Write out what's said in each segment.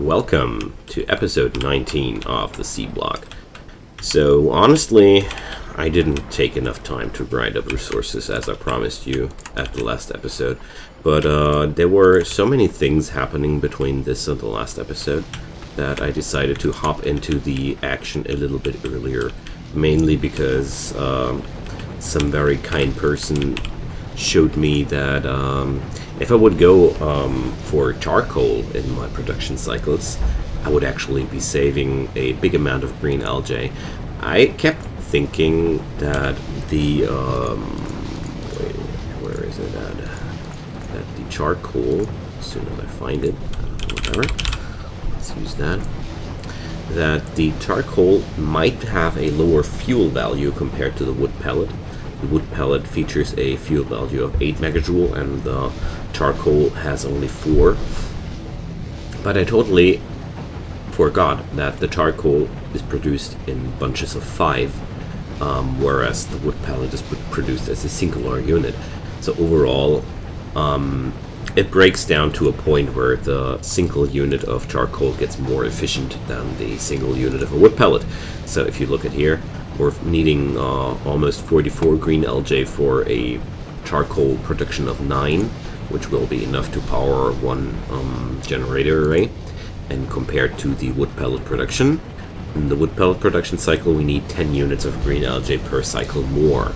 Welcome to episode 19 of the Seablock. So honestly, I didn't take enough time to grind up resources as I promised you at the last episode, but there were so many things happening between this and the last episode that I decided to hop into the action a little bit earlier, mainly because some very kind person showed me that if I would go for charcoal in my production cycles, I would actually be saving a big amount of green algae. I kept thinking that the wait, where is it at? That the charcoal, as soon as I find it, whatever, let's use that. That the charcoal might have a lower fuel value compared to the wood pellet. The wood pellet features a fuel value of 8 megajoule and the charcoal has only 4. But I totally forgot that the charcoal is produced in bunches of 5, whereas the wood pellet is produced as a singular unit. So overall, it breaks down to a point where the single unit of charcoal gets more efficient than the single unit of a wood pellet. So if you look at here, we're needing almost 44 green algae for a charcoal production of 9, which will be enough to power one generator array. And compared to the wood pellet production, in the wood pellet production cycle, we need 10 units of green algae per cycle more.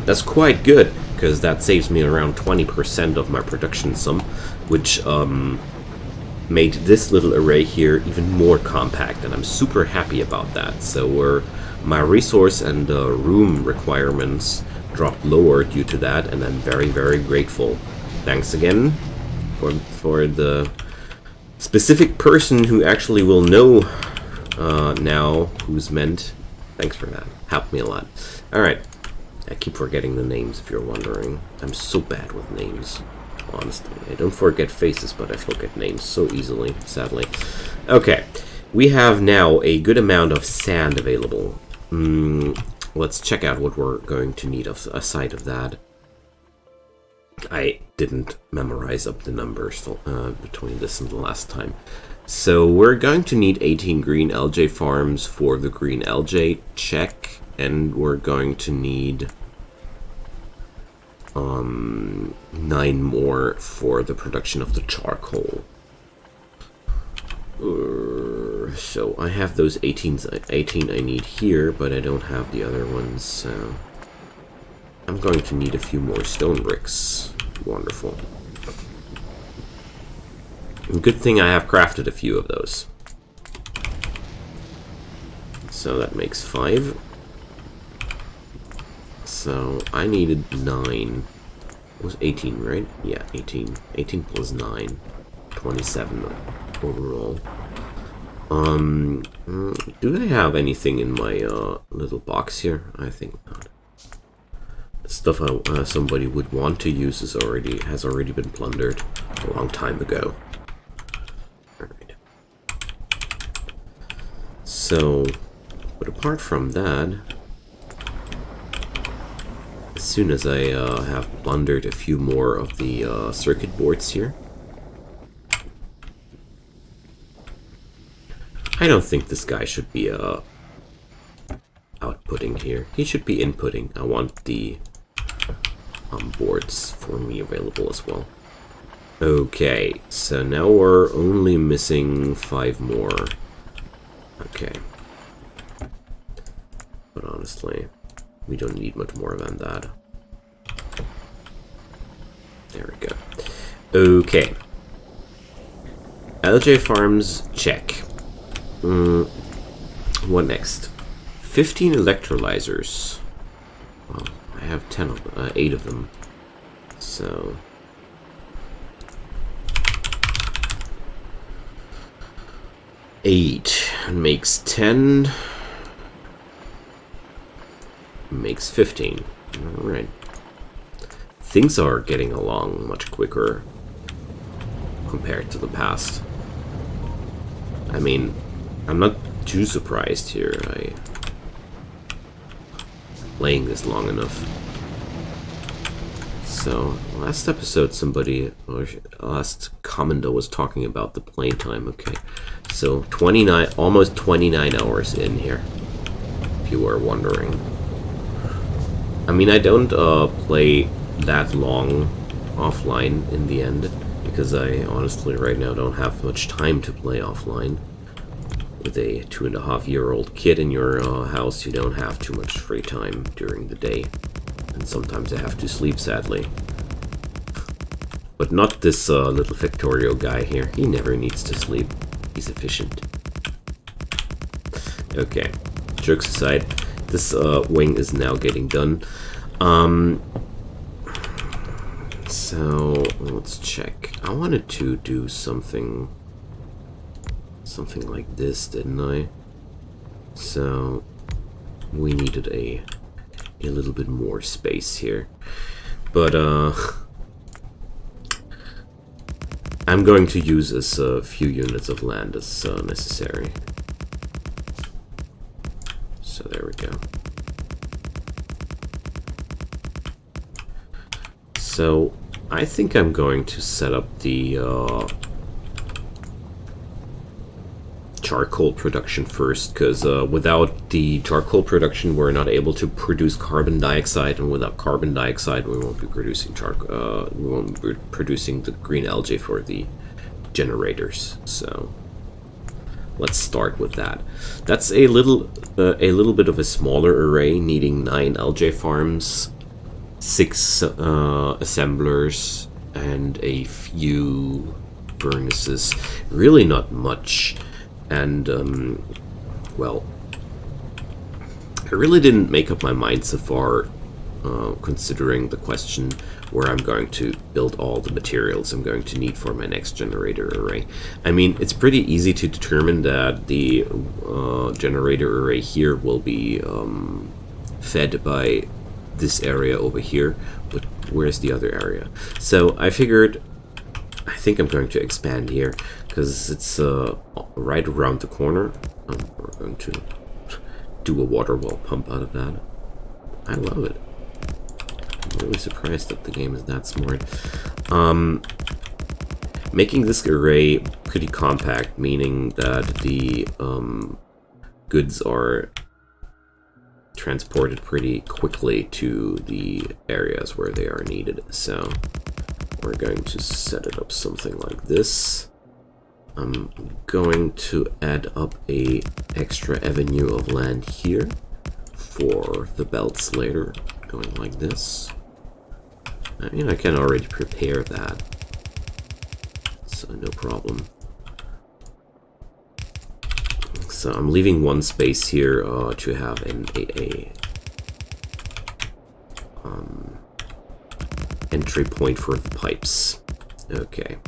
That's quite good, because that saves me around 20% of my production sum, which made this little array here even more compact, and I'm super happy about that. So my resource and room requirements dropped lower due to that, and I'm very, very grateful. Thanks again for the specific person who actually will know now who's meant. Thanks for that. Helped me a lot. Alright. I keep forgetting the names if you're wondering. I'm so bad with names, honestly. I don't forget faces, but I forget names so easily, sadly. Okay. We have now a good amount of sand available. Let's check out what we're going to need aside of that. I didn't memorize up the numbers between this and the last time. So we're going to need 18 green algae farms for the green algae check, and we're going to need 9 more for the production of the charcoal. So I have those 18 I need here, but I don't have the other ones, so I'm going to need a few more stone bricks. Wonderful. Good thing I have crafted a few of those. So that makes 5. So I needed 9. It was 18, right? Yeah, 18. 18 plus 9. 27 overall. Do I have anything in my little box here? I think not. Stuff somebody would want to use has already been plundered a long time ago. Alright. So, but apart from that, as soon as I have plundered a few more of the circuit boards here, I don't think this guy should be outputting here. He should be inputting. I want the boards for me available as well. Okay, so now we're only missing 5 more. Okay. But honestly, we don't need much more than that. There we go. Okay. Algae farms, check. What next? 15 electrolyzers. Well, I have 8 of them. So 8 makes 10. Makes 15. Alright. Things are getting along much quicker compared to the past. I mean, I'm not too surprised here. Playing this long enough. So, last episode somebody, or last commenter was talking about the playing time. Okay, so 29, almost 29 hours in here, if you were wondering. I mean, I don't play that long offline in the end, because I honestly right now don't have much time to play offline. With a 2.5-year-old kid in your house, you don't have too much free time during the day. And sometimes I have to sleep, sadly. But not this little Factorio guy here. He never needs to sleep. He's efficient. Okay, jokes aside, this wing is now getting done. So, let's check. I wanted to do something like this, didn't I? So, we needed a little bit more space here. But, I'm going to use as few units of land as necessary. So there we go. So I think I'm going to set up the charcoal production first, because without the charcoal production we're not able to produce carbon dioxide, and without carbon dioxide we won't be producing we won't be producing the green algae for the generators. So let's start with that. That's a little bit of a smaller array, needing 9 algae farms, 6 assemblers, and a few furnaces. Really not much. And, well, I really didn't make up my mind so far, considering the question where I'm going to build all the materials I'm going to need for my next generator array. I mean, it's pretty easy to determine that the generator array here will be fed by this area over here, but where's the other area? So I figured, I think I'm going to expand here, because it's right around the corner. We're going to do a water well pump out of that. I love it. I'm really surprised that the game is that smart. Making this array pretty compact, meaning that the goods are transported pretty quickly to the areas where they are needed. So we're going to set it up something like this. I'm going to add up a extra avenue of land here for the belts later, going like this. I mean, I can already prepare that, so no problem. So I'm leaving one space here to have an entry point for the pipes. Okay,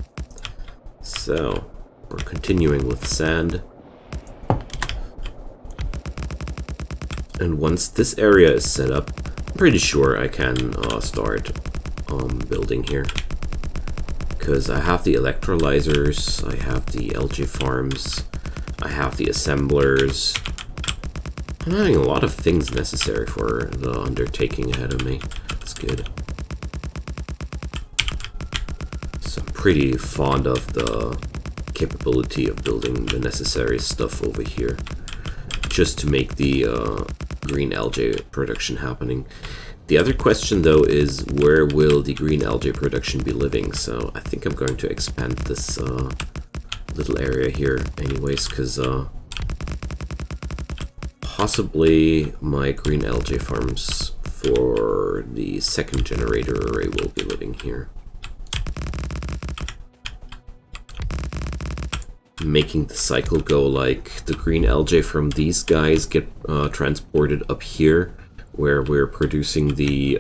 so we're continuing with sand. And once this area is set up, I'm pretty sure I can start building here. Because I have the electrolyzers, I have the algae farms, I have the assemblers. I'm having a lot of things necessary for the undertaking ahead of me. That's good. So I'm pretty fond of the capability of building the necessary stuff over here, just to make the green algae production happening. The other question though is, where will the green algae production be living? So I think I'm going to expand this little area here anyways, because possibly my green algae farms for the second generator array will be living here. Making the cycle go like the green algae from these guys get transported up here, where we're producing the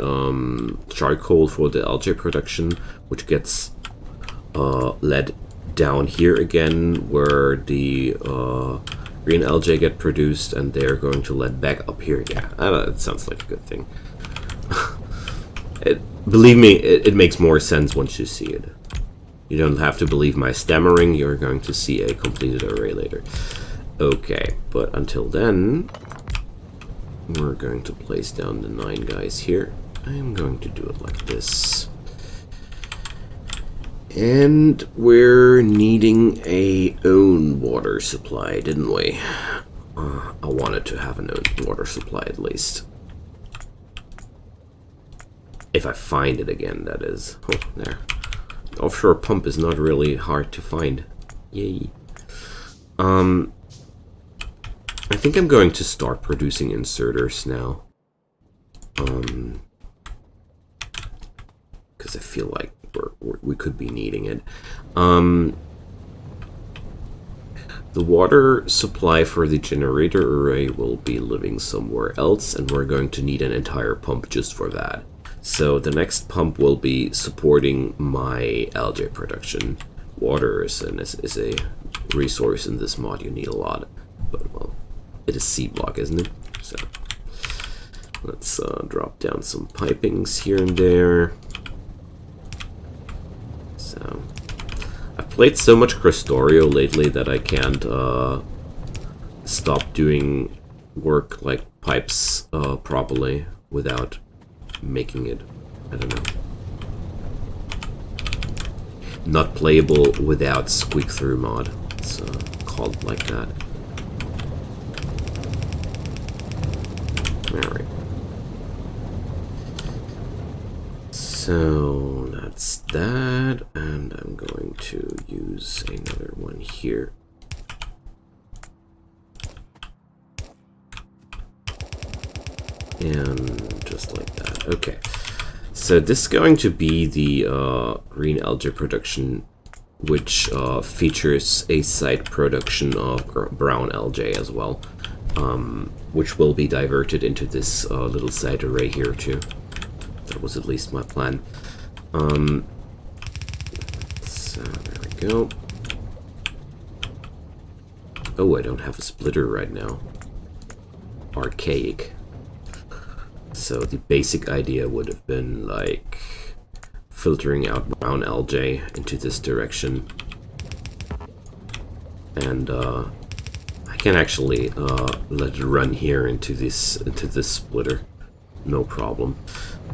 charcoal for the algae production, which gets led down here again, where the green algae get produced, and they're going to lead back up here. Yeah, it sounds like a good thing. Believe me, it makes more sense once you see it. You don't have to believe my stammering, you're going to see a completed array later. Okay, but until then, we're going to place down the 9 guys here. I'm going to do it like this. And we're needing a own water supply, didn't we? I wanted to have an own water supply at least. If I find it again, that is. Oh, there. Offshore pump is not really hard to find. Yay. I think I'm going to start producing inserters now. Because I feel like we could be needing it. The water supply for the generator array will be living somewhere else, and we're going to need an entire pump just for that. So the next pump will be supporting my algae production. Water is a resource in this mod you need a lot, but well, it is Seablock, isn't it? So let's drop down some pipings here and there. So I've played so much Cristorio lately that I can't stop doing work like pipes properly without making it, I don't know, not playable without Squeak Through mod. It's called like that. Alright. So that's that, and I'm going to use another one here. And just like that. Okay. So this is going to be the green algae production, which features a side production of brown algae as well, which will be diverted into this little side array here too. That was at least my plan. So there we go. Oh, I don't have a splitter right now. Archaic. So the basic idea would have been like filtering out brown algae into this direction, and I can actually let it run here into this splitter, no problem.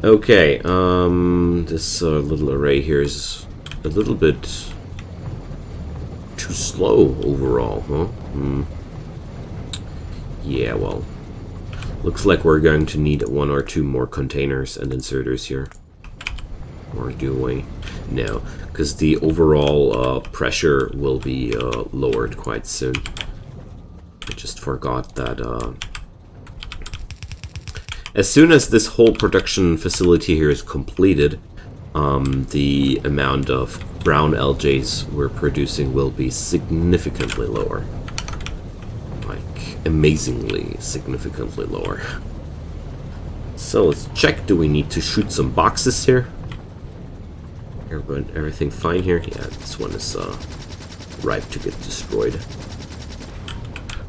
Okay, this little array here is a little bit too slow overall, huh? Yeah, well. Looks like we're going to need 1 or 2 more containers and inserters here. Or do we? No, because the overall pressure will be lowered quite soon. I just forgot that as soon as this whole production facility here is completed, the amount of brown algae we're producing will be significantly lower. Amazingly significantly lower. So let's check. Do we need to shoot some boxes here? Everything fine here? Yeah, this one is ripe to get destroyed.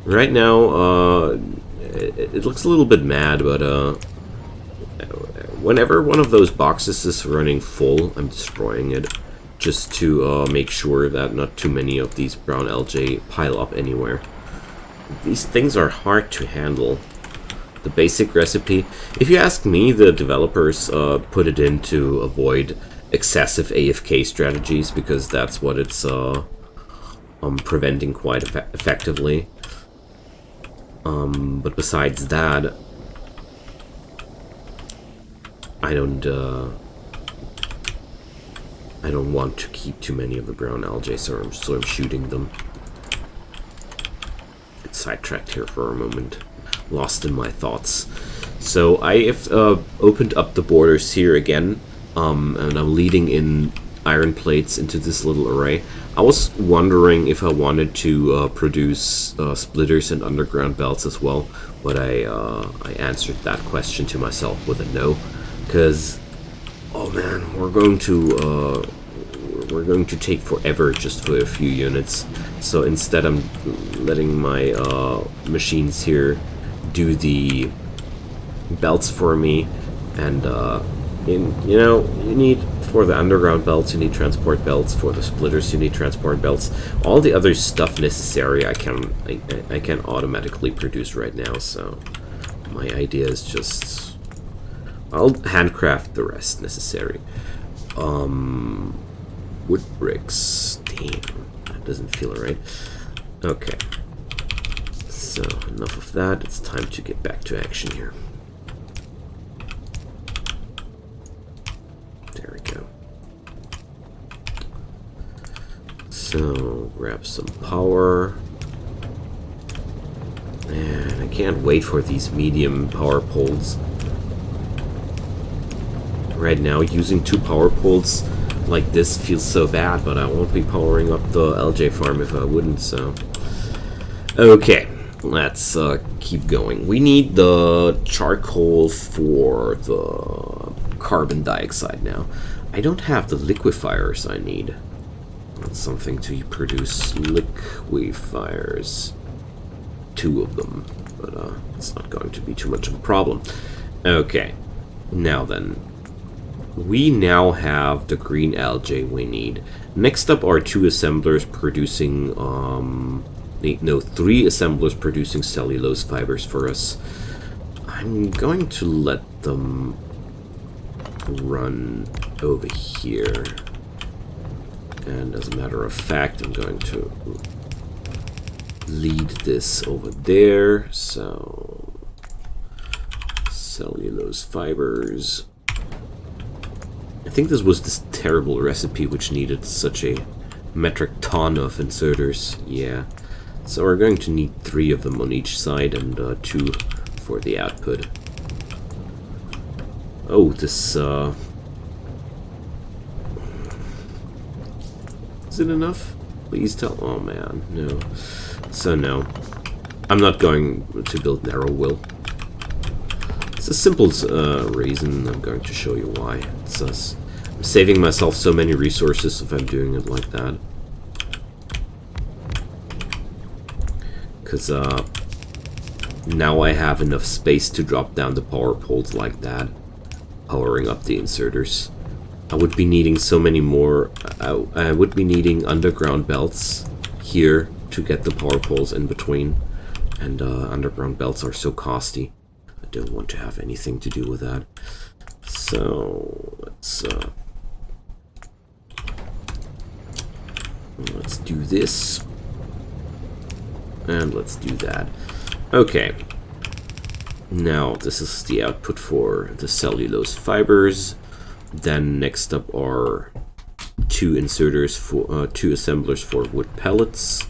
Right now, it looks a little bit mad, but whenever one of those boxes is running full, I'm destroying it, just to make sure that not too many of these brown algae pile up anywhere. These things are hard to handle. The basic recipe, if you ask me, the developers put it in to avoid excessive AFK strategies, because that's what it's preventing quite effectively. But besides that, I don't want to keep too many of the brown algae, so I'm shooting them. Sidetracked here for a moment, lost in my thoughts. So I have opened up the borders here again, and I'm leading in iron plates into this little array. I was wondering if I wanted to produce splitters and underground belts as well, but I answered that question to myself with a no, because oh man, we're going to take forever just for a few units. So instead I'm letting my machines here do the belts for me, and you know, you need, for the underground belts you need transport belts, for the splitters you need transport belts. All the other stuff necessary I can automatically produce right now, so my idea is just I'll handcraft the rest necessary. wood bricks. Damn, that doesn't feel right. Okay. So, enough of that. It's time to get back to action here. There we go. So, grab some power. And I can't wait for these medium power poles. Right now, using 2 power poles like this feels so bad, but I won't be powering up the LJ farm if I wouldn't, so... Okay, let's keep going. We need the charcoal for the carbon dioxide now. I don't have the liquefiers I need. That's something to produce liquefiers. 2 of them, but it's not going to be too much of a problem. Okay, now then. We now have the green algae we need. Next up are 2 assemblers producing, 3 assemblers producing cellulose fibers for us. I'm going to let them run over here. And as a matter of fact, I'm going to lead this over there. So, cellulose fibers. I think this was this terrible recipe which needed such a metric ton of inserters. Yeah. So we're going to need 3 of them on each side and 2 for the output. Oh, this, is it enough? Please tell... Oh, man. No. So, no. I'm not going to build narrow will. It's a simple reason. I'm going to show you why. It's I'm saving myself so many resources if I'm doing it like that. Because now I have enough space to drop down the power poles like that, powering up the inserters. I would be needing so many more. I would be needing underground belts here to get the power poles in between, and underground belts are so costly. I don't want to have anything to do with that. So let's do this, and let's do that. Okay. Now this is the output for the cellulose fibers. Then next up are 2 inserters for 2 assemblers for wood pellets.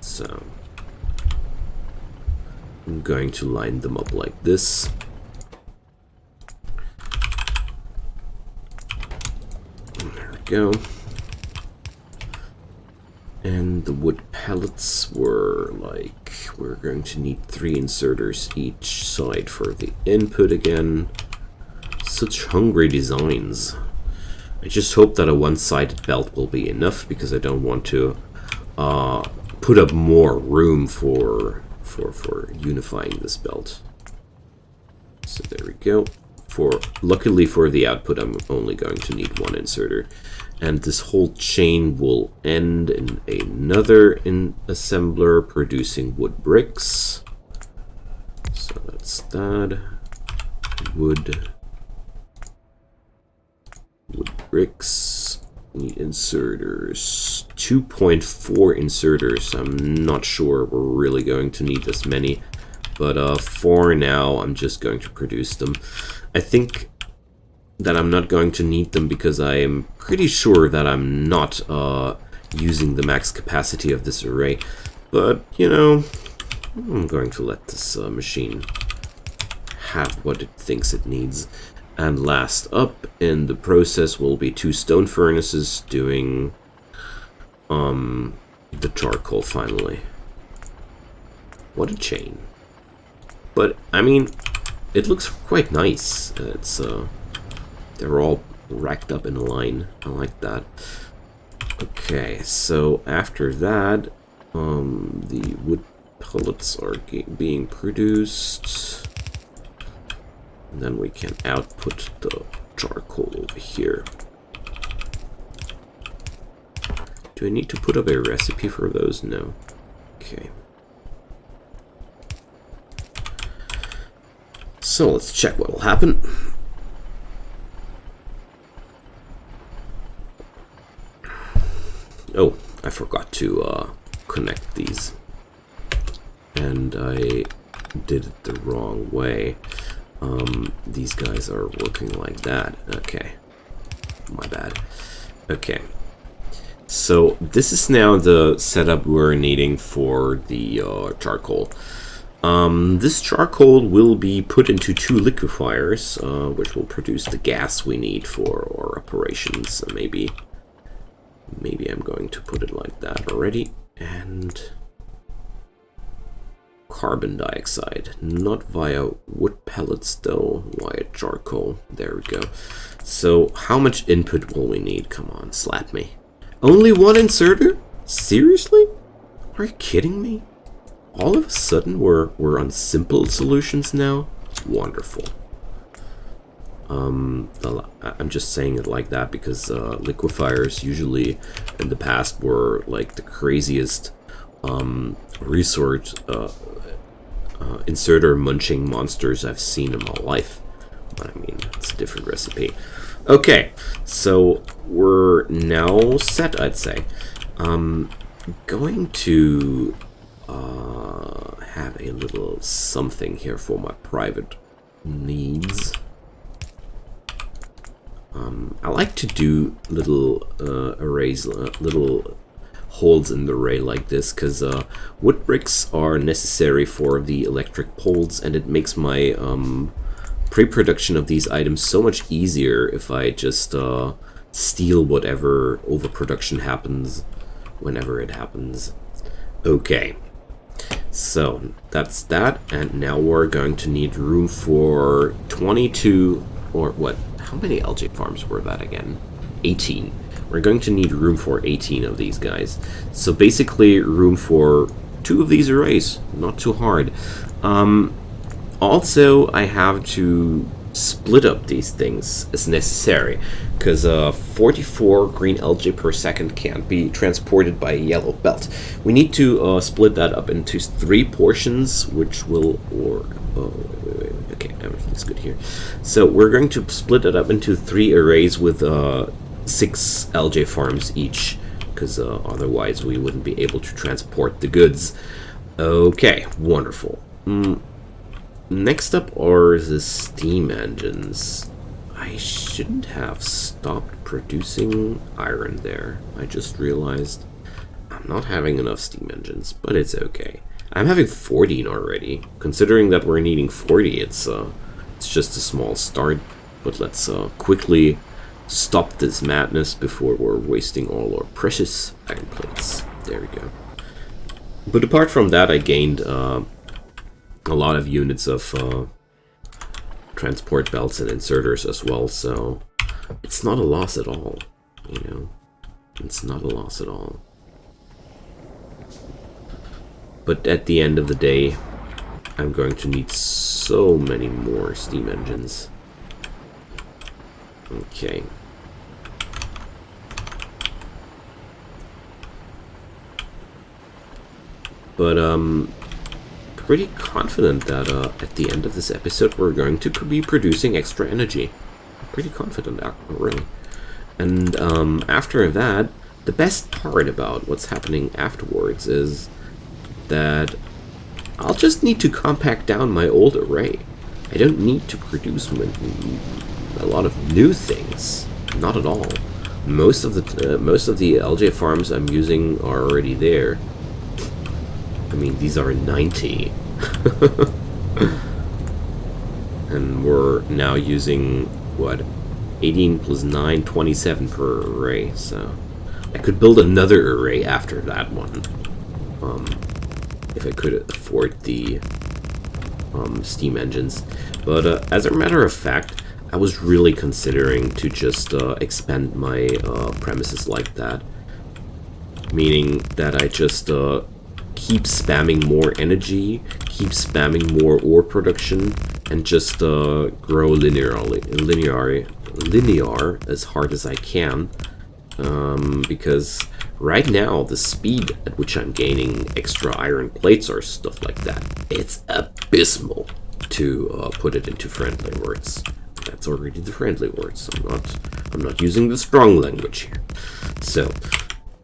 So I'm going to line them up like this. There we go. And the wood pellets were like, we're going to need 3 inserters each side for the input again. Such hungry designs. I just hope that a one-sided belt will be enough, because I don't want to put up more room for unifying this belt. So there we go. Luckily for the output, I'm only going to need 1 inserter. And this whole chain will end in another assembler producing wood bricks. So that's that. Wood bricks. Need inserters. 2.4 inserters. I'm not sure we're really going to need this many. But for now, I'm just going to produce them. I think that I'm not going to need them because I am pretty sure that I'm not using the max capacity of this array. But, you know, I'm going to let this machine have what it thinks it needs. And last up in the process will be 2 stone furnaces doing the charcoal finally. What a chain. But, I mean, it looks quite nice. They're all racked up in a line. I like that. Okay, so after that, the wood pellets are being produced. And then we can output the charcoal over here. Do I need to put up a recipe for those? No. Okay. So let's check what will happen. Oh, I forgot to connect these. And I did it the wrong way. These guys are working like that. Okay. My bad. Okay. So this is now the setup we're needing for the charcoal. This charcoal will be put into 2 liquefiers, which will produce the gas we need for our operations. So maybe I'm going to put it like that already. And carbon dioxide, not via wood pellets though, via charcoal. There we go. So how much input will we need? Come on, slap me. Only 1 inserter? Seriously? Are you kidding me? All of a sudden we're on simple solutions now? Wonderful. I'm just saying it like that because liquefiers usually in the past were like the craziest resource inserter munching monsters I've seen in my life. But I mean, it's a different recipe. Okay, so we're now set, I'd say. Going to have a little something here for my private needs. I like to do little arrays, little holes in the array like this, because wood bricks are necessary for the electric poles, and it makes my pre-production of these items so much easier if I just steal whatever overproduction happens whenever it happens. Okay, so that's that, and now we're going to need room for 22, or what? How many algae farms were that again? 18. We're going to need room for 18 of these guys. So basically room for 2 of these arrays. Not too hard. Also, I have to split up these things as necessary, because 44 green algae per second can't be transported by a yellow belt. We need to split that up into 3 portions, which will, okay, everything's good here. So we're going to split it up into 3 arrays with 6 algae farms each, because otherwise we wouldn't be able to transport the goods. Okay, wonderful. Next up are the steam engines. I shouldn't have stopped producing iron there. I just realized I'm not having enough steam engines, but it's okay. I'm having 14 already. Considering that we're needing 40, it's just a small start. But let's quickly stop this madness before we're wasting all our precious iron plates. There we go. But apart from that, I gained a lot of units of transport belts and inserters as well, so it's not a loss at all, you know? It's not a loss at all. But at the end of the day, I'm going to need so many more steam engines. Okay. But, pretty confident that at the end of this episode we're going to be producing extra energy. Pretty confident, really. And after that, the best part about what's happening afterwards is that I'll just need to compact down my old array. I don't need to produce a lot of new things. Not at all. Most of the algae farms I'm using are already there. I mean, these are 90. And we're now using, what, 18 plus 9, 27 per array, so I could build another array after that one, if I could afford the steam engines. But as a matter of fact, I was really considering to just expand my premises like that, meaning that I just keep spamming more energy, keep spamming more ore production, and just grow linear as hard as I can. Because right now the speed at which I'm gaining extra iron plates or stuff like that, it's abysmal, to put it into friendly words. That's already the friendly words. I'm not using the strong language here. So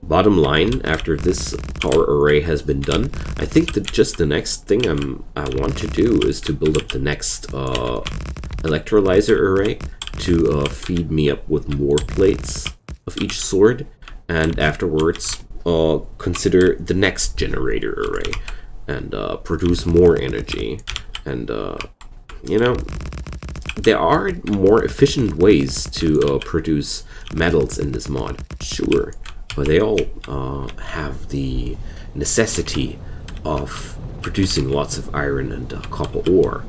bottom line, after this power array has been done, I think that just the next thing I want to do is to build up the next electrolyzer array to feed me up with more plates of each sort, and afterwards consider the next generator array and produce more energy. And you know, there are more efficient ways to produce metals in this mod, sure, but they all have the necessity of producing lots of iron and copper ore.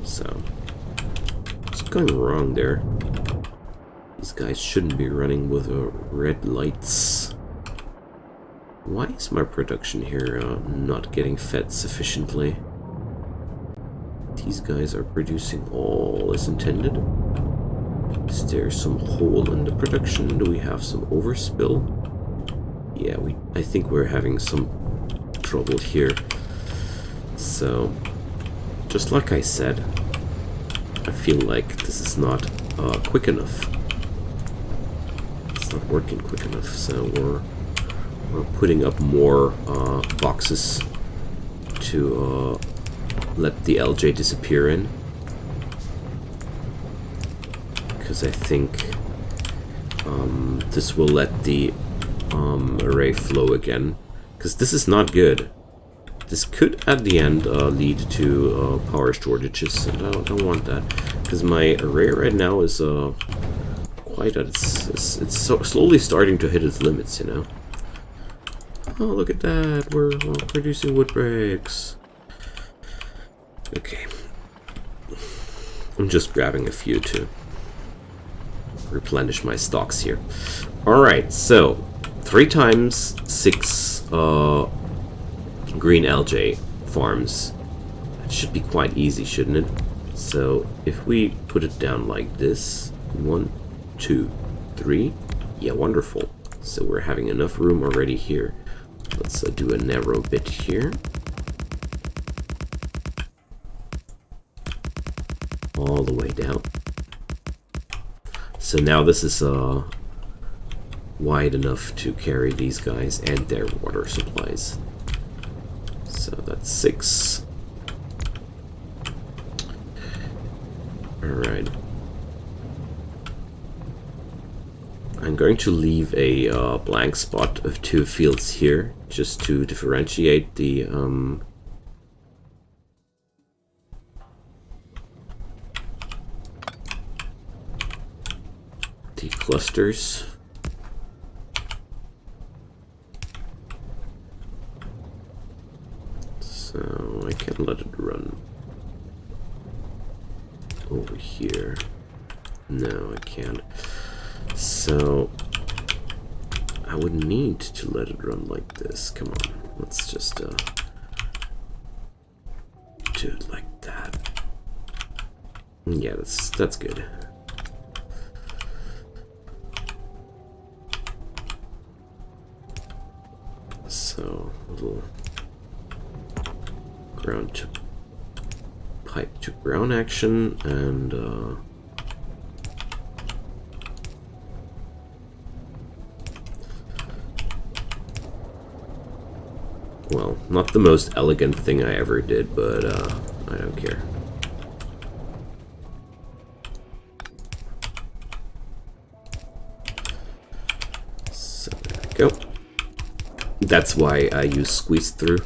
So, what's going wrong there? These guys shouldn't be running with red lights. Why is my production here not getting fed sufficiently? These guys are producing all as intended. Is there some hole in the production? Do we have some overspill? Yeah, I think we're having some trouble here. So, just like I said, I feel like this is not quick enough. It's not working quick enough, so we're putting up more boxes to let the LJ disappear in, because I think this will let the array flow again, because this is not good. This could at the end lead to power shortages, and I don't want that, because my array right now is quite at it's slowly starting to hit its limits, you know. Oh, look at that, we're producing wood bricks. Okay, I'm just grabbing a few to replenish my stocks here. Alright, so 3 times 6 green LJ farms. It should be quite easy, shouldn't it? So if we put it down like this, 1, 2, 3, yeah, wonderful. So we're having enough room already here. Let's do a narrow bit here. All the way down. So now this is wide enough to carry these guys and their water supplies. So that's 6. Alright. I'm going to leave a blank spot of 2 fields here, just to differentiate the clusters. So I can let it run over here. No, I can't. So I would need to let it run like this. Come on, let's just do it like that. Yeah, that's good. So little ground to pipe to ground action, and well, not the most elegant thing I ever did, but I don't care. So there we go. That's why I use Squeak Through.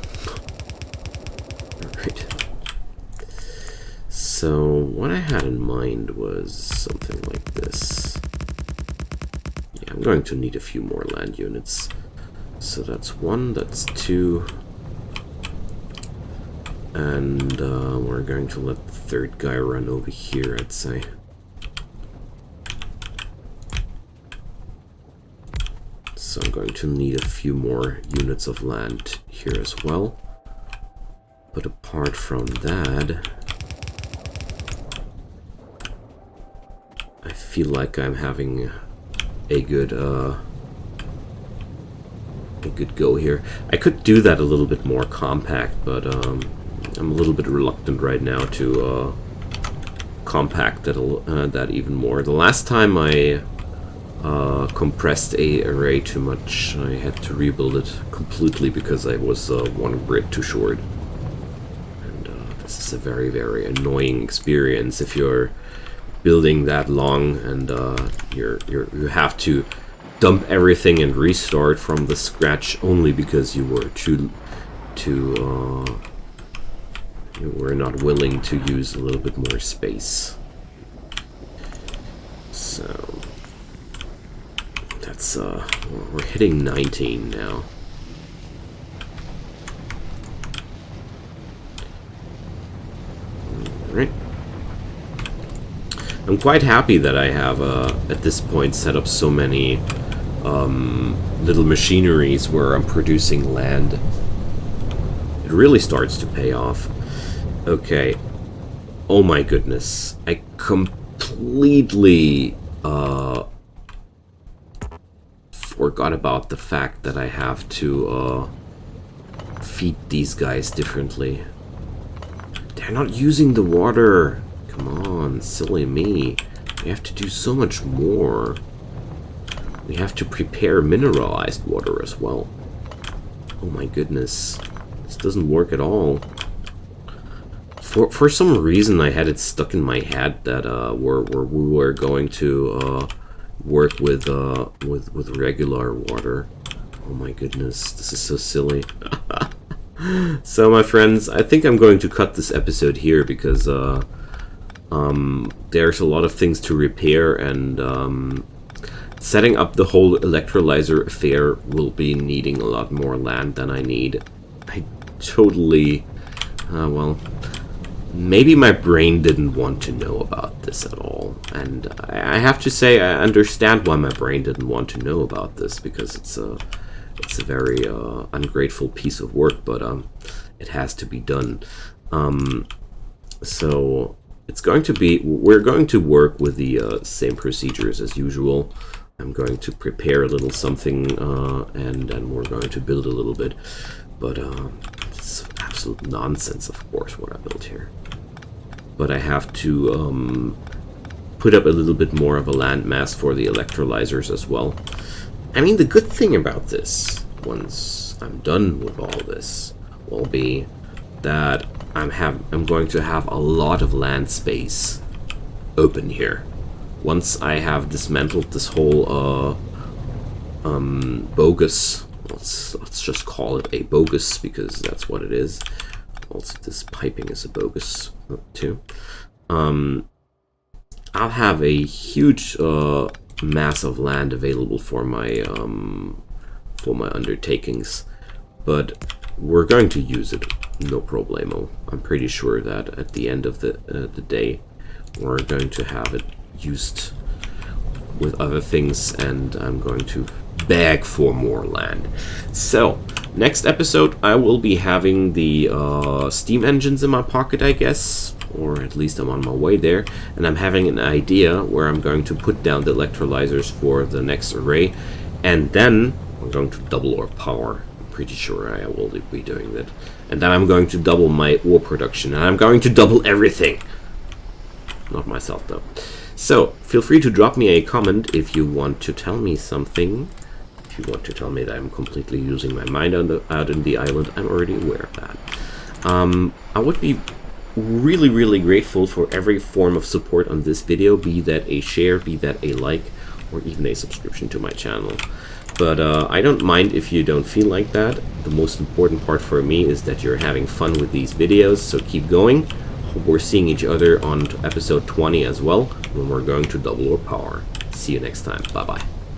Alright. So what I had in mind was something like this. Yeah, I'm going to need a few more land units. So that's 1, that's 2. And we're going to let the 3rd guy run over here, I'd say. So I'm going to need a few more units of land here as well. But apart from that, I feel like I'm having a good go here. I could do that a little bit more compact, but I'm a little bit reluctant right now to compact that even more. The last time I compressed a array too much. I had to rebuild it completely because I was one grid too short. And this is a very, very annoying experience if you're building that long and you have to dump everything and restart from the scratch only because you were you were not willing to use a little bit more space. So that's we're hitting 19 now. All right. I'm quite happy that I have at this point set up so many little machineries where I'm producing land. It really starts to pay off. Okay. Oh my goodness. I completely forgot about the fact that I have to feed these guys differently. They're not using the water. Come on, silly me. We have to do so much more. We have to prepare mineralized water as well. Oh my goodness. This doesn't work at all. For some reason I had it stuck in my head that we were going to work with regular water. Oh my goodness, this is so silly. So my friends, I think I'm going to cut this episode here because there's a lot of things to repair, and setting up the whole electrolyzer affair will be needing a lot more land than I need. I totally, well, maybe my brain didn't want to know about this at all, and I have to say I understand why my brain didn't want to know about this, because it's a very ungrateful piece of work, but it has to be done. So it's going to be, we're going to work with the same procedures as usual. I'm going to prepare a little something, and then we're going to build a little bit. But it's absolute nonsense, of course, what I built here. But I have to put up a little bit more of a land mass for the electrolyzers as well. I mean, the good thing about this, once I'm done with all this, will be that I'm going to have a lot of land space open here. Once I have dismantled this whole bogus, let's just call it a bogus, because that's what it is. Also, this piping is a bogus too. I'll have a huge mass of land available for my undertakings, but we're going to use it, no problemo. I'm pretty sure that at the end of the day, we're going to have it used with other things, and I'm going to beg for more land. So next episode I will be having the steam engines in my pocket, I guess, or at least I'm on my way there, and I'm having an idea where I'm going to put down the electrolyzers for the next array, and then I'm going to double our power. I'm pretty sure I will be doing that, and then I'm going to double my ore production, and I'm going to double everything. Not myself though. So feel free to drop me a comment if you want to tell me something. If you want to tell me that I'm completely losing my mind out in the island, I'm already aware of that. I would be really, really grateful for every form of support on this video, be that a share, be that a like, or even a subscription to my channel. But I don't mind if you don't feel like that. The most important part for me is that you're having fun with these videos, so keep going. Hope we're seeing each other on episode 20 as well, when we're going to double our power. See you next time. Bye-bye.